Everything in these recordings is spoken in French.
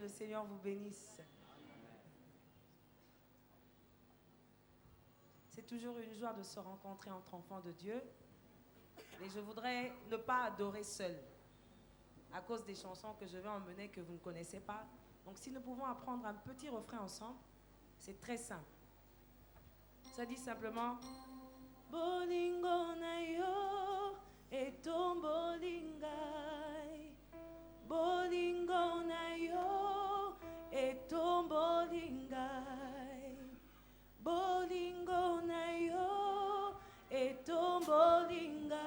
Le Seigneur vous bénisse. C'est toujours une joie de se rencontrer entre enfants de Dieu. Et je voudrais ne pas adorer seul à cause des chansons que je vais emmener que vous ne connaissez pas. Donc si nous pouvons apprendre un petit refrain ensemble, c'est très simple. Ça dit simplement Bolingo na yo eto bolingai. Bolingo na yo eto bolingai. Bolingo na yo eto bolingai.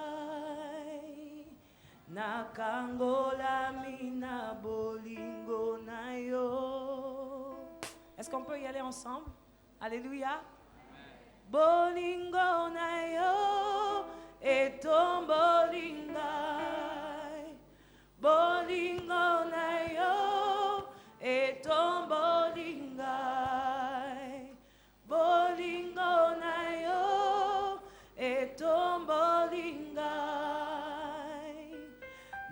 Nakangola mina bolingo na yo. Est-ce qu'on peut y aller ensemble? Alléluia. Bolingo na yo eto bolingai. Bolingo na yo eto bolingai. Bolingo na yo eto bolingai.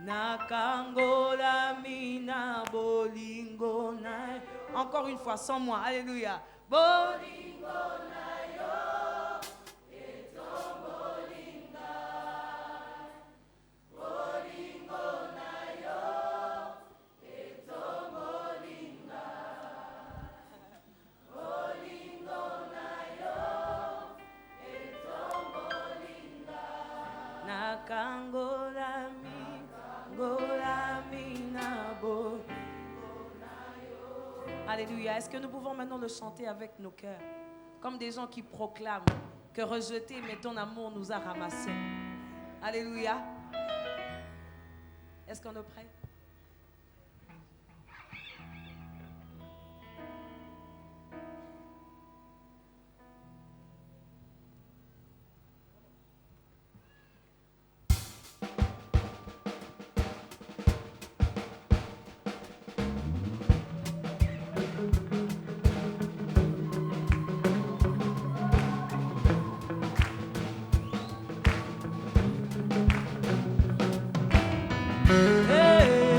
Nakangola mina bolingo na yo. Encore une fois, sans moi, alléluia. Bolingo na yo eto bolingai. Bolingo na yo eto bolingai. Bolingo na yo eto bolingai. Nakangola mina bolingo. Alléluia. Est-ce que nous pouvons maintenant le chanter avec nos cœurs? Comme des gens qui proclament que rejeté, mais ton amour nous a ramassés. Alléluia. Est-ce qu'on est prêt? Hey.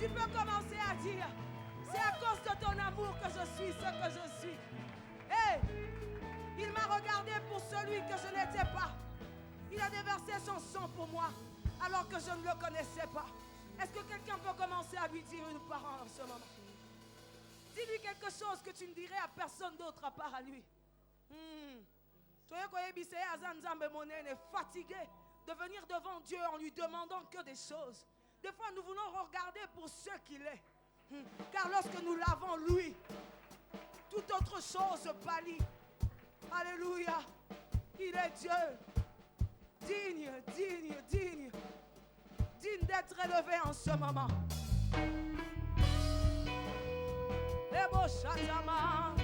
Tu peux commencer à dire, c'est à cause de ton amour que je suis ce que je suis. Hey, il m'a regardé pour celui que je n'étais pas. Il a déversé son sang pour moi alors que je ne le connaissais pas. Est-ce que quelqu'un peut commencer à lui dire une parole en ce moment? Dis-lui quelque chose que tu ne dirais à personne d'autre à part à lui. Fatigué de venir devant Dieu en lui demandant que des choses. Des fois, nous voulons regarder pour ce qu'il est. Car lorsque nous l'avons lui, toute autre chose pâlit. Alléluia. Il est Dieu. Digne, digne, digne. Digne d'être élevé en ce moment. Ebo Shatama.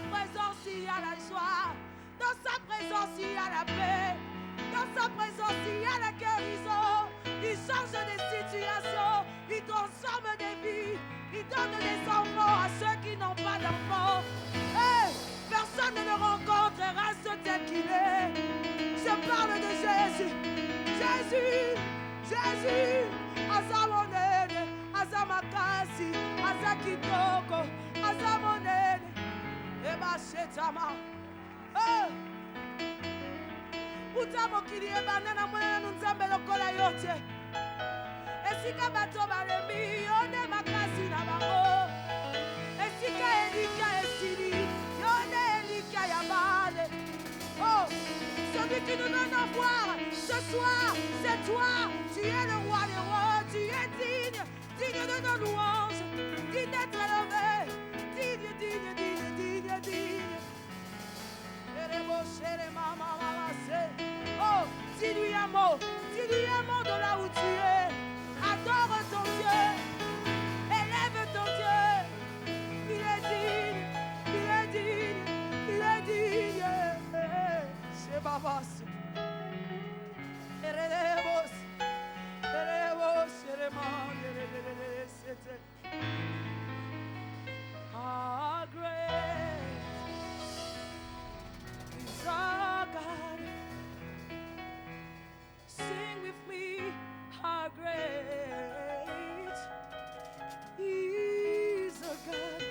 présence, il y a la joie. Dans sa présence, il y a la paix. Dans sa présence, il y a la guérison. Il change des situations. Il transforme des vies. Il donne des enfants à ceux qui n'ont pas d'enfants. Hey, personne ne le rencontre et reste tel qu'il est. Je parle de Jésus. Jésus, Jésus. Azamonene, Azamakasi, Azakitoko, Azamonene. Eba Shetama. Utamo kili ebanana mwana nunzambe lokola yote. Esika bato baremi yone makasi na bango. Esika elika esili yone elika yabale. Oh, celui qui nous donne à voir ce soir, c'est toi. Tu es le roi des rois, tu es digne, digne de nos louanges, digne d'être élevé, digne, digne, digne, digne, digne. Oh, dis-lui un mot de là où tu es. Adore ton Dieu, élève ton Dieu. Il est digne, il est digne, il est digne. C'est Babas. How great is our God. Sing with me, how great is our God.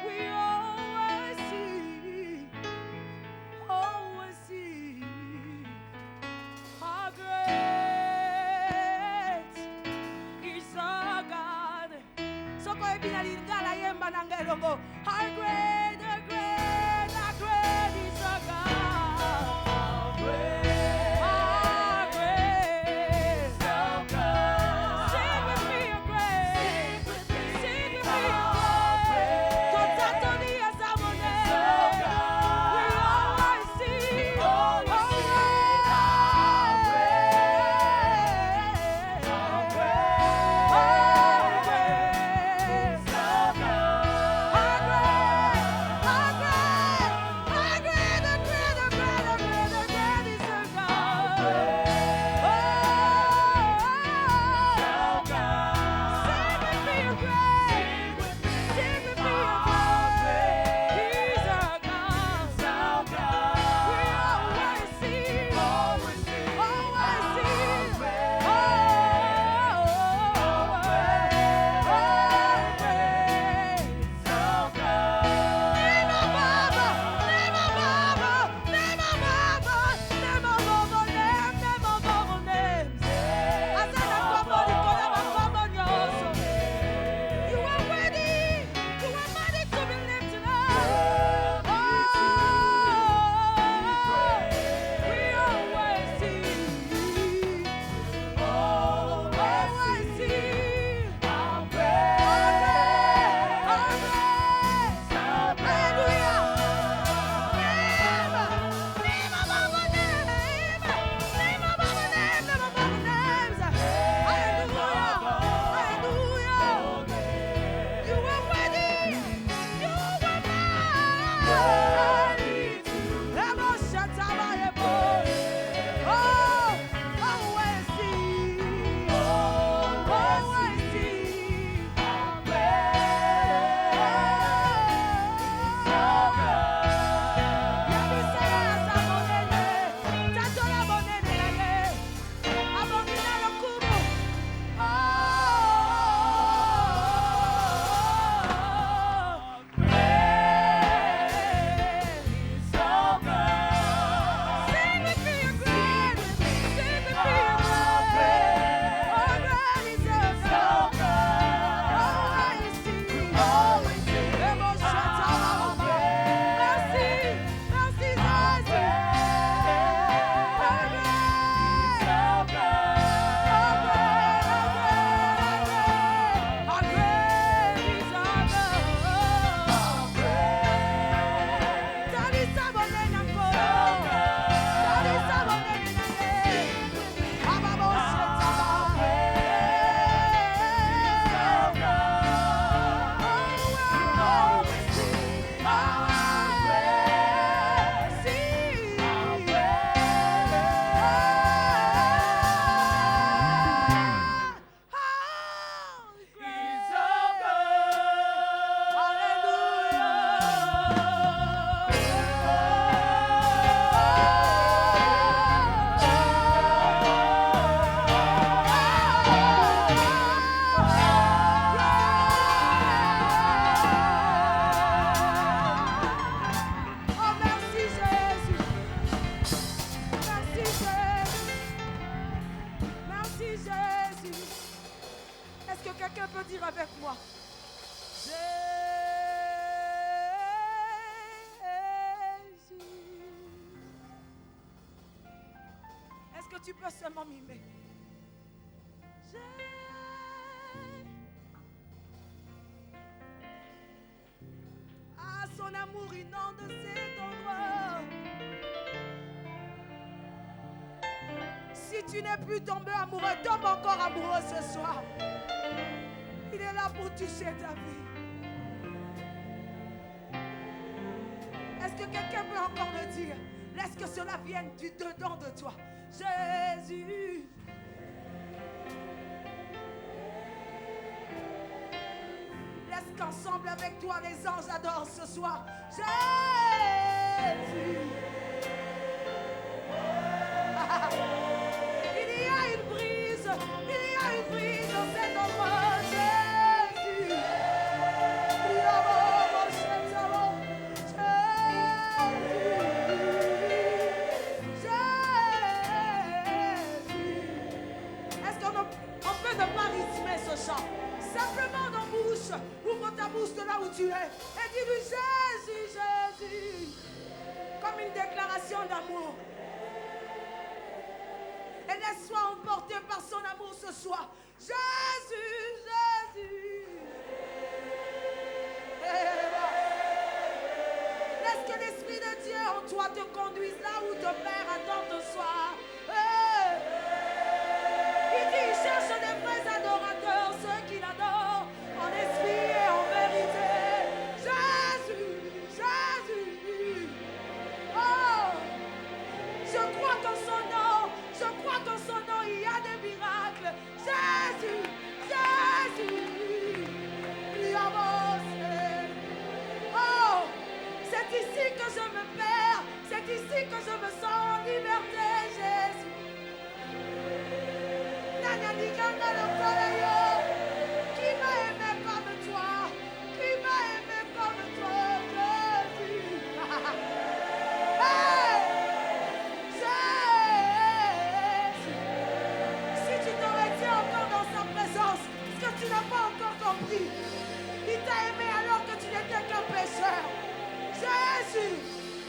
We always see, how great is our God. So go ebina lingala yemba nangelongo. How great, how great, how great is our God. How great, how great is our God. Sing with me, how great. Sing with me, how great. Totatoni azamone. We always see, how great, how great, how great is our God. How great. tu peux seulement mimer. Ah, son amour inonde cet endroit. Si tu n'es plus tombé amoureux, tombe encore amoureux ce soir. Il est là pour toucher ta vie. Est-ce que quelqu'un peut encore le dire? Laisse que cela vienne du dedans de toi. Jésus. Laisse qu'ensemble avec toi les anges adorent ce soir. Jésus. Il y a une brise dans cet endroit. Jésus. Est-ce qu'on peut ne pas rythmer ce chant? Simplement dans bouche, ouvre ta bouche de là où tu es et dis-lui Jésus, Jésus, comme une déclaration d'amour. Et laisse-toi emporter par son amour ce soir. Jésus, Jésus. Laisse que l'Esprit de Dieu en toi te conduise là où ton Père attend ce soir. Il dit, il cherche des vrais adorateurs, ceux qui l'adorent en esprit et en vérité. Jésus, Jésus. Oh, je crois qu'en son nom, il y a des miracles. Jésus, Jésus. Lui avance. Oh, c'est ici que je me perds. C'est ici que je me sens en liberté, Jésus. Qui m'a aimé comme toi? Qui m'a aimé comme toi, Jésus? Hey! Jésus! Si tu te retiens encore dans sa présence, ce que tu n'as pas encore compris, il t'a aimé alors que tu n'étais qu'un pécheur. Jésus,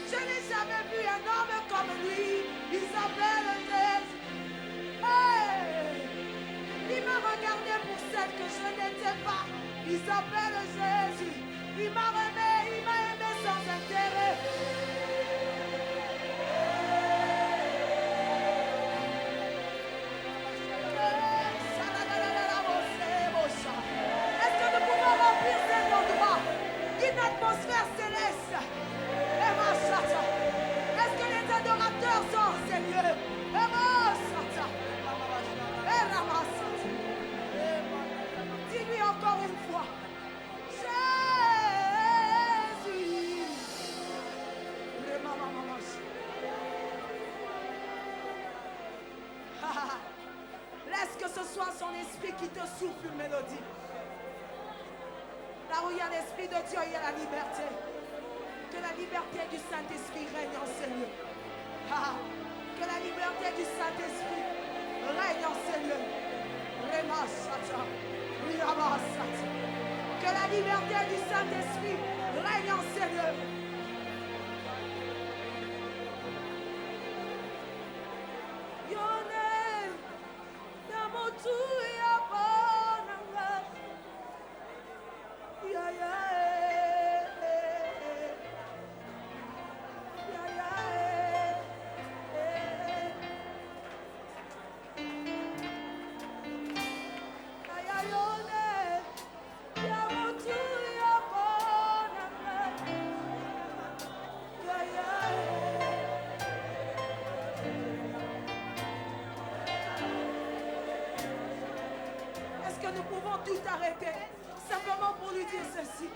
je n'ai jamais vu un homme comme lui. Il s'appelle Jésus. Hey! Il m'a regardé pour celle que je n'étais pas. Il s'appelle Jésus. Il m'a aimé sans intérêt. Est-ce que nous pouvons remplir cet endroit d'une atmosphère céleste? Est-ce que les adorateurs sont en ces lieux? Dis-lui encore une fois. Jésus. Laisse que ce soit son esprit qui te souffle une mélodie. Là où il y a l'esprit de Dieu, il y a la liberté. Que la liberté du Saint-Esprit règne en ces lieux. Que la liberté du Saint-Esprit règne en ces lieux. Que la liberté du Saint-Esprit règne en ces lieux. Nous pouvons tout arrêter simplement pour lui dire ceci.